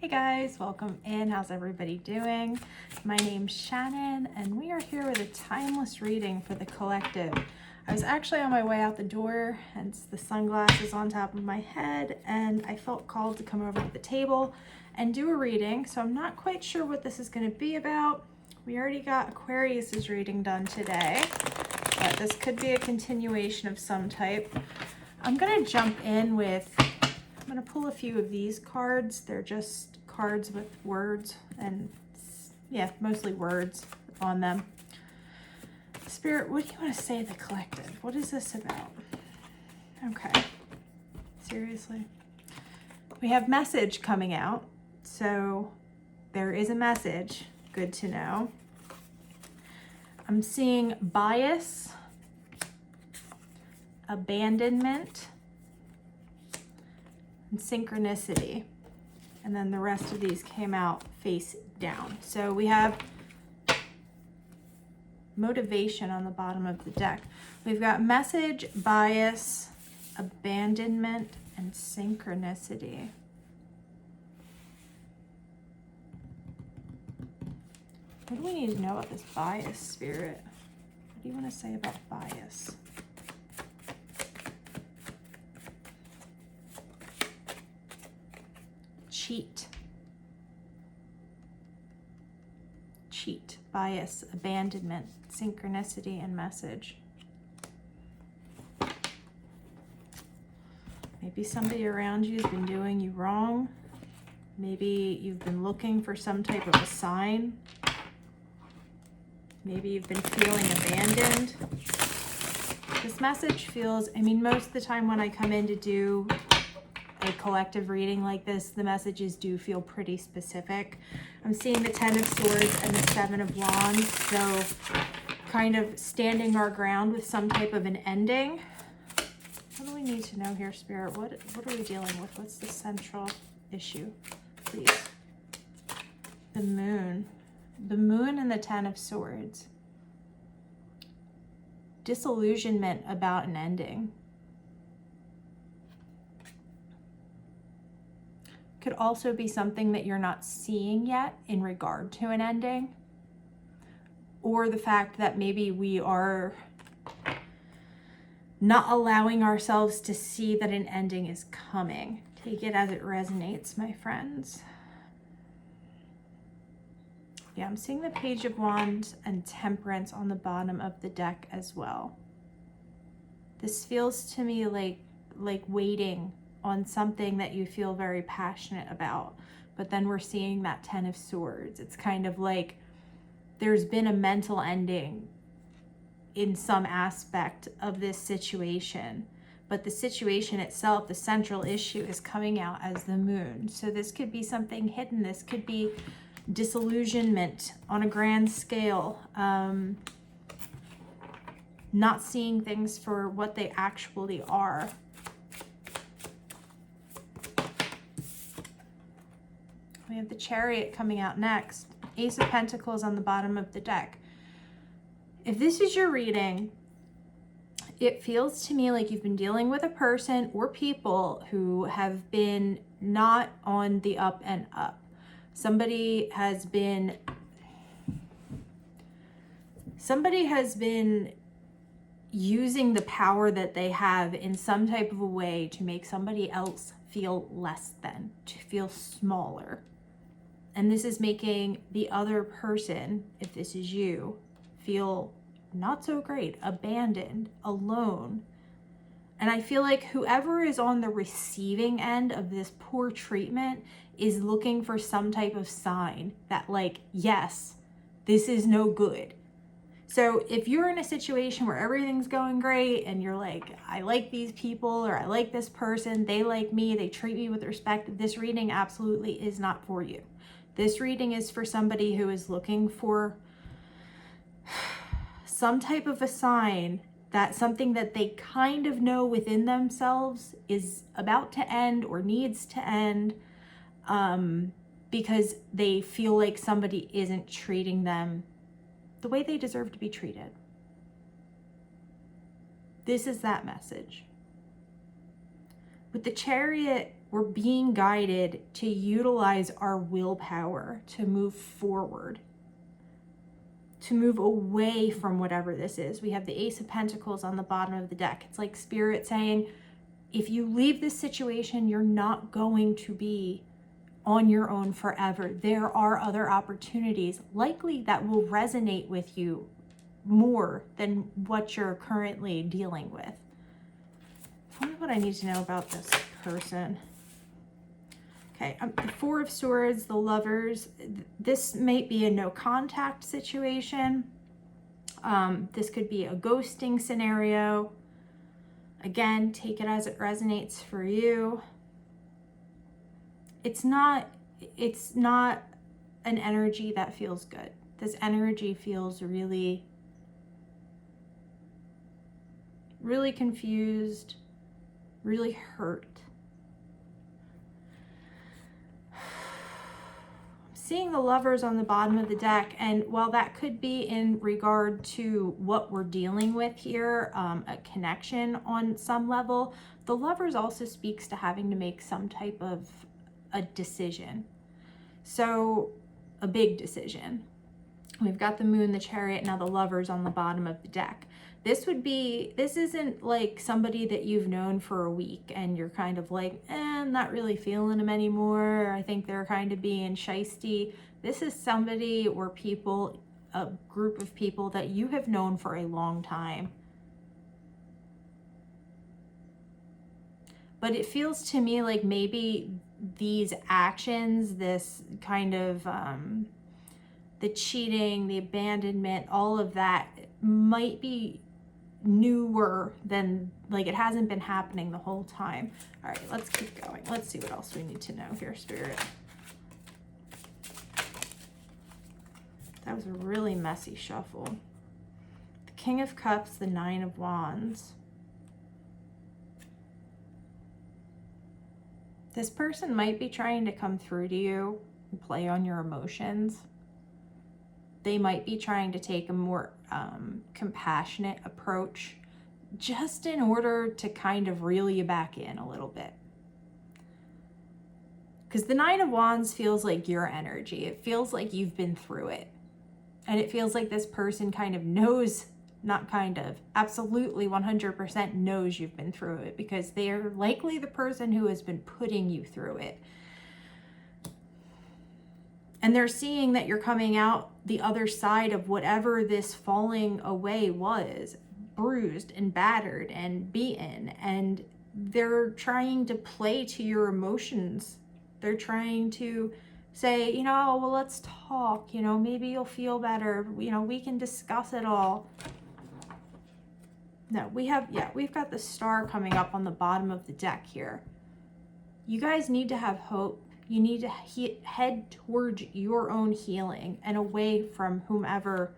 Hey guys, welcome in. How's everybody doing? My name's Shannon and we are here with a timeless reading for the collective. I was actually on my way out the door, hence the sunglasses on top of my head, and I felt called to come over to the table and do a reading. So I'm not quite sure what this is going to be about. We already got Aquarius's reading done today, but this could be a continuation of some type. I'm going to jump in with, I'm going to pull a few of these cards. They're just cards with words and, yeah, mostly words on them. Spirit, what do you want to say to the collective? What is this about? Okay. Seriously. We have message coming out. So there is a message. Good to know. I'm seeing bias, abandonment, and synchronicity. And then the rest of these came out face down. So we have motivation on the bottom of the deck. We've got message, bias, abandonment, and synchronicity. What do we need to know about this bias, Spirit? What do you want to say about bias? Cheat, bias, abandonment, synchronicity, and message. Maybe somebody around you has been doing you wrong. Maybe you've been looking for some type of a sign. Maybe you've been feeling abandoned. This message feels, I mean, most of the time when I come in to do a collective reading like this, the messages do feel pretty specific. I'm seeing the 10 of Swords and the 7 of Wands, so kind of standing our ground with some type of an ending. What do we need to know here, Spirit? What are we dealing with? What's the central issue, please? The Moon. The Moon and the 10 of Swords. Disillusionment about an ending. Could also be something that you're not seeing yet in regard to an ending, or the fact that maybe we are not allowing ourselves to see that an ending is coming. Take it as it resonates, my friends. Yeah, I'm seeing the Page of Wands and Temperance on the bottom of the deck as well. This feels to me like waiting on something that you feel very passionate about, but then we're seeing that 10 of Swords. It's kind of like there's been a mental ending in some aspect of this situation, but the situation itself, the central issue, is coming out as the Moon. So this could be something hidden. This could be disillusionment on a grand scale, not seeing things for what they actually are. We have the Chariot coming out next. Ace of Pentacles on the bottom of the deck. If this is your reading, it feels to me like you've been dealing with a person or people who have been not on the up and up. Somebody has been using the power that they have in some type of a way to make somebody else feel less than, to feel smaller. And this is making the other person, if this is you, feel not so great, abandoned, alone. And I feel like whoever is on the receiving end of this poor treatment is looking for some type of sign that, like, yes, this is no good. So if you're in a situation where everything's going great and you're like, I like these people, or I like this person, they like me, they treat me with respect, this reading absolutely is not for you. This reading is for somebody who is looking for some type of a sign that something that they kind of know within themselves is about to end or needs to end, because they feel like somebody isn't treating them the way they deserve to be treated. This is that message. With the Chariot We're being guided to utilize our willpower to move forward, to move away from whatever this is. We have the Ace of Pentacles on the bottom of the deck. It's like Spirit saying, if you leave this situation, you're not going to be on your own forever. There are other opportunities likely that will resonate with you more than what you're currently dealing with. Tell me what I need to know about this person. Okay, the Four of Swords, the Lovers. This might be a no contact situation. This could be a ghosting scenario. Again, take it as it resonates for you. It's not an energy that feels good. This energy feels really, really confused, really hurt. Seeing the Lovers on the bottom of the deck, and while that could be in regard to what we're dealing with here, a connection on some level, the Lovers also speaks to having to make some type of a decision. So a big decision. We've got the Moon, the Chariot, now the Lovers on the bottom of the deck. This isn't like somebody that you've known for a week and you're kind of like, I'm not really feeling them anymore. I think they're kind of being shisty. This is somebody or people, a group of people that you have known for a long time. But it feels to me like maybe these actions, this kind of, the cheating, the abandonment, all of that might be newer than, like, it hasn't been happening the whole time. All right, let's keep going. Let's see what else we need to know here, Spirit. That was a really messy shuffle. The King of Cups, the Nine of Wands. This person might be trying to come through to you and play on your emotions. They might be trying to take a more compassionate approach just in order to kind of reel you back in a little bit. Because the Nine of Wands feels like your energy. It feels like you've been through it. And it feels like this person kind of knows, not kind of, absolutely 100% knows you've been through it, because they're likely the person who has been putting you through it. And they're seeing that you're coming out the other side of whatever this falling away was, bruised and battered and beaten. And they're trying to play to your emotions. They're trying to say, you know, well, let's talk, you know, maybe you'll feel better. You know, we can discuss it all. No, we've got the Star coming up on the bottom of the deck here. You guys need to have hope. You need to head towards your own healing and away from whomever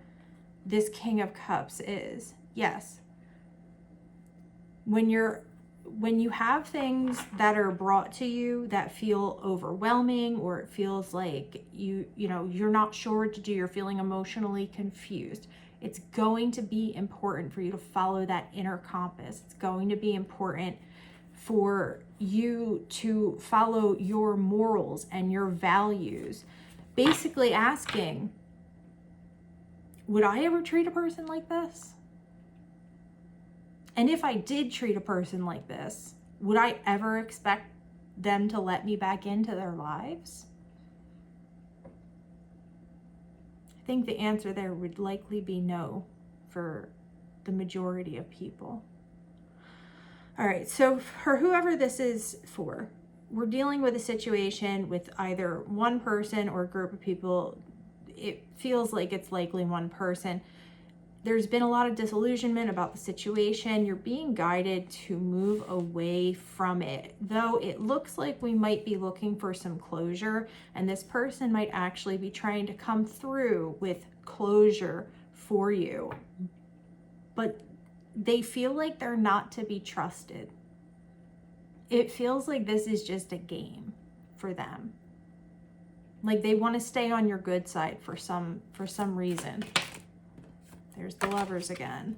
this King of Cups is. Yes. When you have things that are brought to you that feel overwhelming, or it feels like you're not sure what to do, you're feeling emotionally confused, it's going to be important for you to follow that inner compass. It's going to be important for you to follow your morals and your values. Basically asking, would I ever treat a person like this? And if I did treat a person like this, would I ever expect them to let me back into their lives? I think the answer there would likely be no for the majority of people. All right, so for whoever this is for, we're dealing with a situation with either one person or a group of people. It feels like it's likely one person. There's been a lot of disillusionment about the situation. You're being guided to move away from it, though it looks like we might be looking for some closure, and this person might actually be trying to come through with closure for you. But they feel like they're not to be trusted. It feels like this is just a game for them. Like they want to stay on your good side for some reason. There's the Lovers again.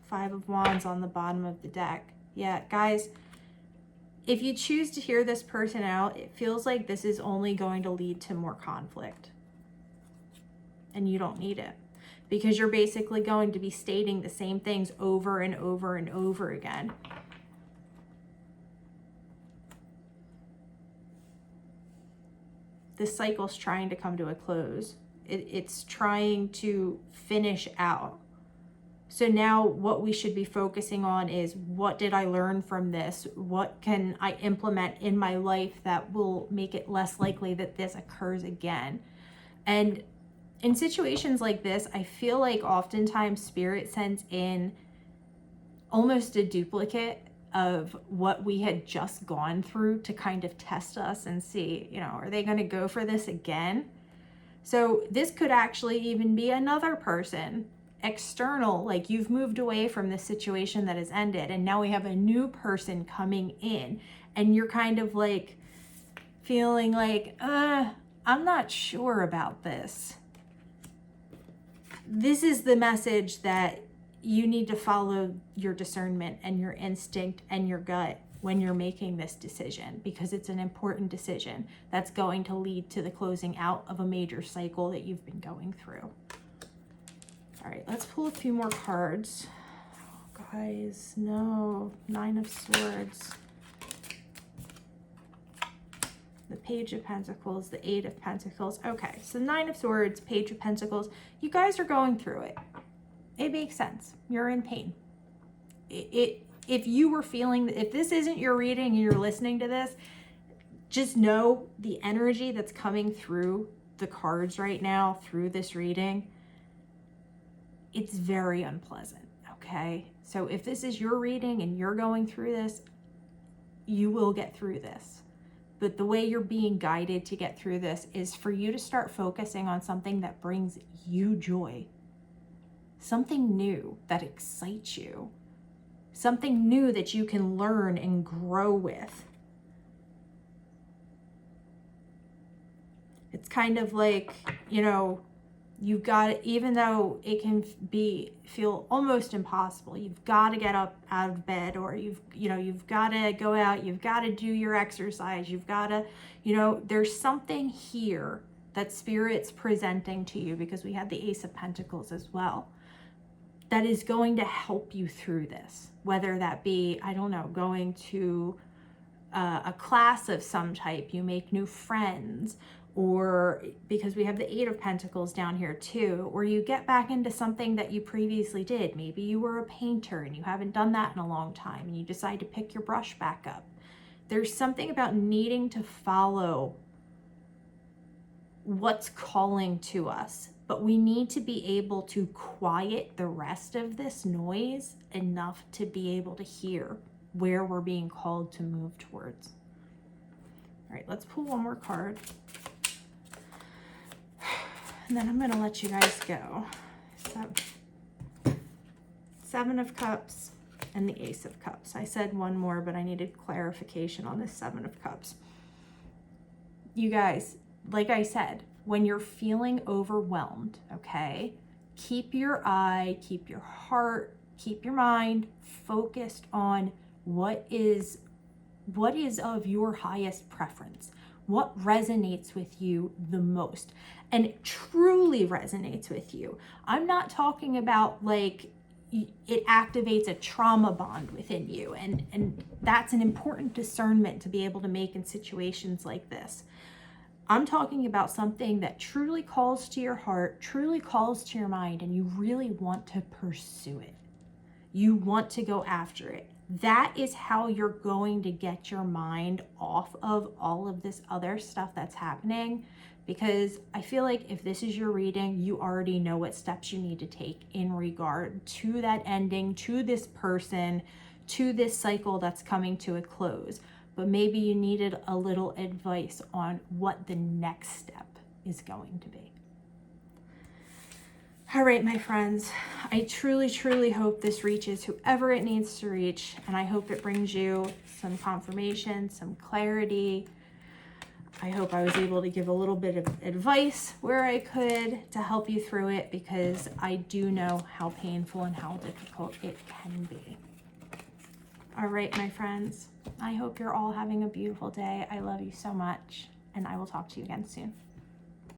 Five of Wands on the bottom of the deck. Yeah, guys, if you choose to hear this person out, it feels like this is only going to lead to more conflict. And you don't need it, because you're basically going to be stating the same things over and over and over again. This cycle's trying to come to a close. It's trying to finish out. So now what we should be focusing on is, what did I learn from this? What can I implement in my life that will make it less likely that this occurs again? And in situations like this, I feel like oftentimes Spirit sends in almost a duplicate of what we had just gone through to kind of test us and see, you know, are they going to go for this again? So this could actually even be another person, external, like you've moved away from this situation that has ended, and now we have a new person coming in, and you're kind of like feeling like, I'm not sure about this. This is the message that you need to follow your discernment and your instinct and your gut when you're making this decision, because it's an important decision that's going to lead to the closing out of a major cycle that you've been going through. All right, let's pull a few more cards. Oh, guys, no, 9 of Swords. The Page of Pentacles, the 8 of Pentacles. Okay, so 9 of Swords, Page of Pentacles. You guys are going through it. It makes sense. You're in pain. If you were feeling, if this isn't your reading and you're listening to this, just know the energy that's coming through the cards right now, through this reading, it's very unpleasant, okay? So if this is your reading and you're going through this, you will get through this. But the way you're being guided to get through this is for you to start focusing on something that brings you joy. Something new that excites you. Something new that you can learn and grow with. It's kind of like, you know, you've got, even though it can feel almost impossible, you've got to get up out of bed, or you've got to go out, you've got to do your exercise, you've got to, there's something here that Spirit's presenting to you, because we had the Ace of Pentacles as well, that is going to help you through this. Whether that be, I don't know, going to a class of some type, you make new friends, or because we have the 8 of Pentacles down here too, or you get back into something that you previously did. Maybe you were a painter and you haven't done that in a long time, and you decide to pick your brush back up. There's something about needing to follow what's calling to us, but we need to be able to quiet the rest of this noise enough to be able to hear where we're being called to move towards. All right, let's pull one more card. And then I'm going to let you guys go. So, 7 of Cups and the Ace of Cups. I said one more, but I needed clarification on this 7 of Cups. You guys, like I said, when you're feeling overwhelmed, okay, keep your eye, keep your heart, keep your mind focused on what is of your highest preference. What resonates with you the most, and truly resonates with you. I'm not talking about like it activates a trauma bond within you, and that's an important discernment to be able to make in situations like this. I'm talking about something that truly calls to your heart, truly calls to your mind, and you really want to pursue it. You want to go after it. That is how you're going to get your mind off of all of this other stuff that's happening, because I feel like if this is your reading, you already know what steps you need to take in regard to that ending, to this person, to this cycle that's coming to a close. But maybe you needed a little advice on what the next step is going to be. All right, my friends, I truly, truly hope this reaches whoever it needs to reach, and I hope it brings you some confirmation, some clarity. I hope I was able to give a little bit of advice where I could to help you through it, because I do know how painful and how difficult it can be. All right, my friends, I hope you're all having a beautiful day. I love you so much, and I will talk to you again soon.